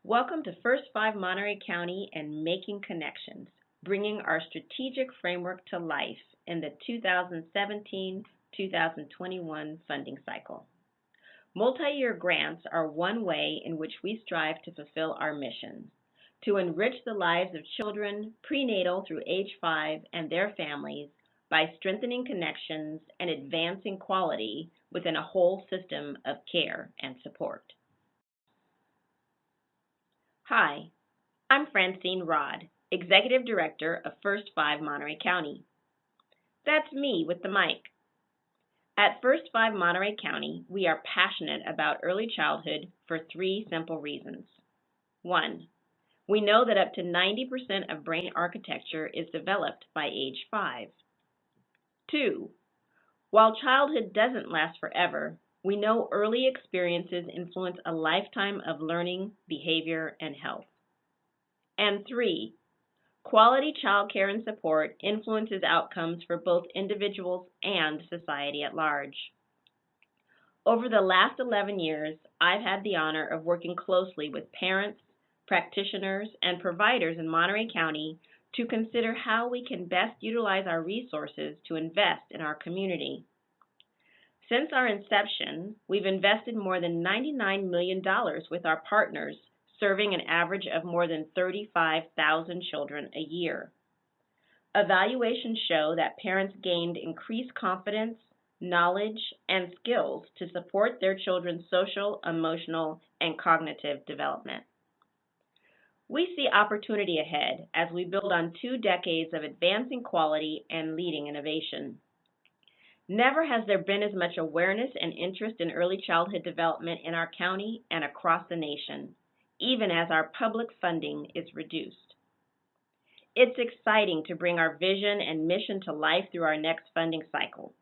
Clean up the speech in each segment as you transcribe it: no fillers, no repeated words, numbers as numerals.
Welcome to First Five Monterey County and Making Connections, bringing our strategic framework to life in the 2017-2021 funding cycle. Multi-year grants are one way in which we strive to fulfill our mission, to enrich the lives of children prenatal through age 5 and their families by strengthening connections and advancing quality within a whole system of care and support. Hi, I'm Francine Rod, Executive Director of First Five Monterey County. That's me with the mic. At First Five Monterey County, we are passionate about early childhood for three simple reasons. 1. We know that up to 90% of brain architecture is developed by age 5. 2. While childhood doesn't last forever, we know early experiences influence a lifetime of learning, behavior, and health. And 3, quality childcare and support influences outcomes for both individuals and society at large. Over the last 11 years, I've had the honor of working closely with parents, practitioners, and providers in Monterey County to consider how we can best utilize our resources to invest in our community. Since our inception, we've invested more than $99 million with our partners, serving an average of more than 35,000 children a year. Evaluations show that parents gained increased confidence, knowledge, and skills to support their children's social, emotional, and cognitive development. We see opportunity ahead as we build on 2 decades of advancing quality and leading innovation. Never has there been as much awareness and interest in early childhood development in our county and across the nation, even as our public funding is reduced. It's exciting to bring our vision and mission to life through our next funding cycle.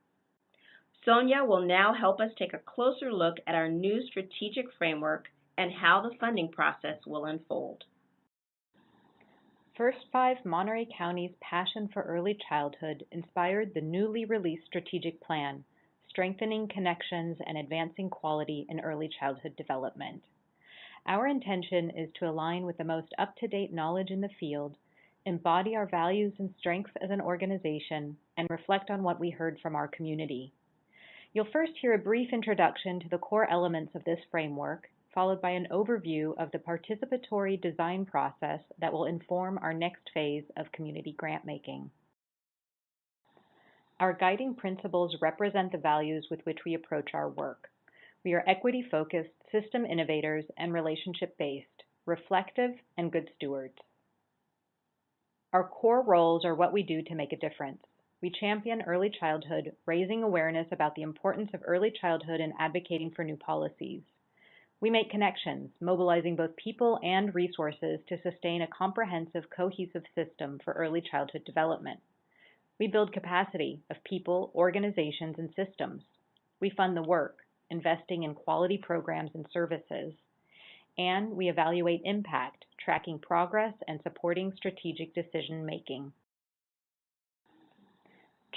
Sonia will now help us take a closer look at our new strategic framework and how the funding process will unfold. First Five Monterey County's passion for early childhood inspired the newly released strategic plan, Strengthening Connections and Advancing Quality in Early Childhood Development. Our intention is to align with the most up-to-date knowledge in the field, embody our values and strengths as an organization, and reflect on what we heard from our community. You'll first hear a brief introduction to the core elements of this framework, followed by an overview of the participatory design process that will inform our next phase of community grant making. Our guiding principles represent the values with which we approach our work. We are equity-focused, system innovators, and relationship-based, reflective, and good stewards. Our core roles are what we do to make a difference. We champion early childhood, raising awareness about the importance of early childhood and advocating for new policies. We make connections, mobilizing both people and resources to sustain a comprehensive, cohesive system for early childhood development. We build capacity of people, organizations, and systems. We fund the work, investing in quality programs and services. And we evaluate impact, tracking progress, and supporting strategic decision-making.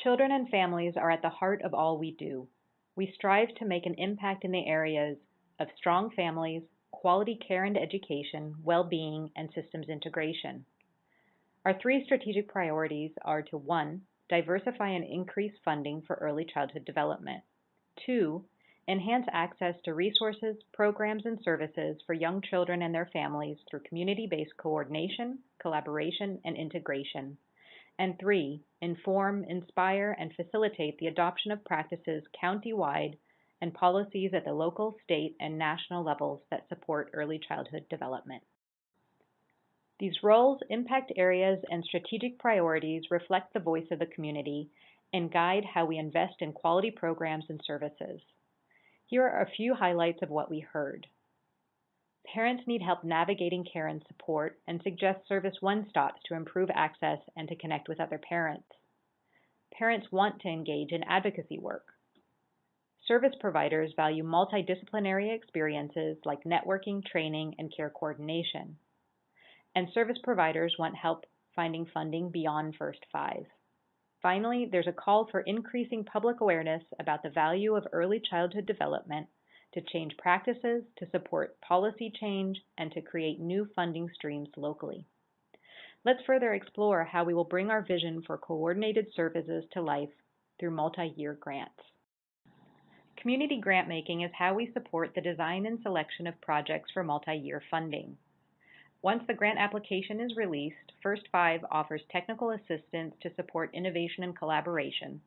Children and families are at the heart of all we do. We strive to make an impact in the areas of strong families, quality care and education, well-being, and systems integration. Our 3 strategic priorities are to 1, diversify and increase funding for early childhood development. 2, enhance access to resources, programs, and services for young children and their families through community-based coordination, collaboration, and integration. And 3, inform, inspire, and facilitate the adoption of practices county-wide and policies at the local, state, and national levels that support early childhood development. These roles, impact areas, and strategic priorities reflect the voice of the community and guide how we invest in quality programs and services. Here are a few highlights of what we heard. Parents need help navigating care and support and suggest service one-stops to improve access and to connect with other parents. Parents want to engage in advocacy work. Service providers value multidisciplinary experiences like networking, training, and care coordination. And service providers want help finding funding beyond First Five. Finally, there's a call for increasing public awareness about the value of early childhood development to change practices, to support policy change, and to create new funding streams locally. Let's further explore how we will bring our vision for coordinated services to life through multi-year grants. Community grant making is how we support the design and selection of projects for multi-year funding. Once the grant application is released, First 5 offers technical assistance to support innovation and collaboration.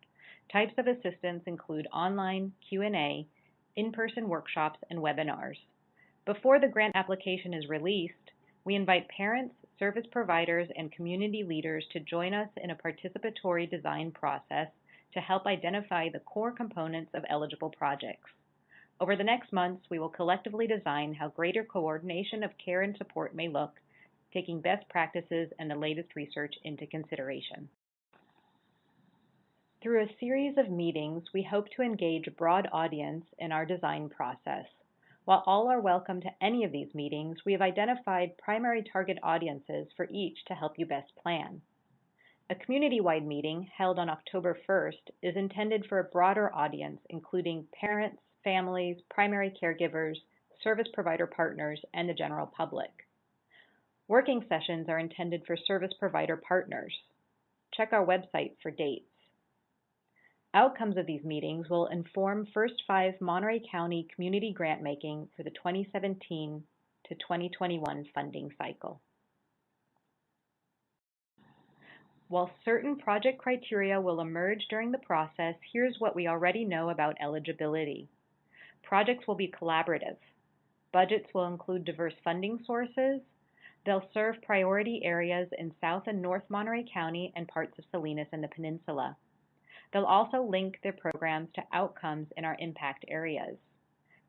Types of assistance include online, Q&A, in-person workshops, and webinars. Before the grant application is released, we invite parents, service providers, and community leaders to join us in a participatory design process to help identify the core components of eligible projects. Over the next months, we will collectively design how greater coordination of care and support may look, taking best practices and the latest research into consideration. Through a series of meetings, we hope to engage a broad audience in our design process. While all are welcome to any of these meetings, we have identified primary target audiences for each to help you best plan. A community-wide meeting held on October 1st is intended for a broader audience, including parents, families, primary caregivers, service provider partners, and the general public. Working sessions are intended for service provider partners. Check our website for dates. Outcomes of these meetings will inform First 5 Monterey County community grant making for the 2017 to 2021 funding cycle. While certain project criteria will emerge during the process, here's what we already know about eligibility. Projects will be collaborative. Budgets will include diverse funding sources. They'll serve priority areas in South and North Monterey County and parts of Salinas and the Peninsula. They'll also link their programs to outcomes in our impact areas.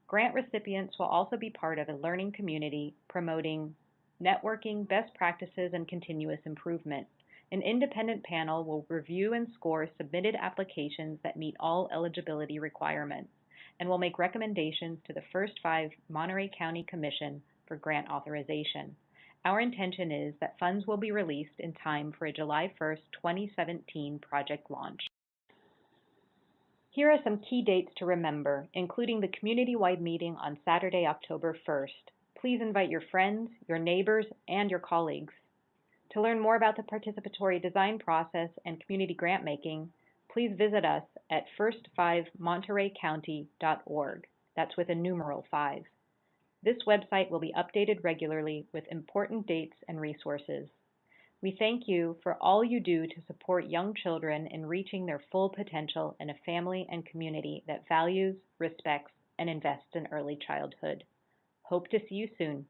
Grant recipients will also be part of a learning community promoting networking, best practices, and continuous improvement. An independent panel will review and score submitted applications that meet all eligibility requirements and will make recommendations to the First 5 Monterey County Commission for grant authorization. Our intention is that funds will be released in time for a July 1st, 2017 project launch. Here are some key dates to remember, including the community-wide meeting on Saturday, October 1st. Please invite your friends, your neighbors, and your colleagues. To learn more about the participatory design process and community grant making, please visit us at first5montereycounty.org. That's with a numeral 5. This website will be updated regularly with important dates and resources. We thank you for all you do to support young children in reaching their full potential in a family and community that values, respects, and invests in early childhood. Hope to see you soon.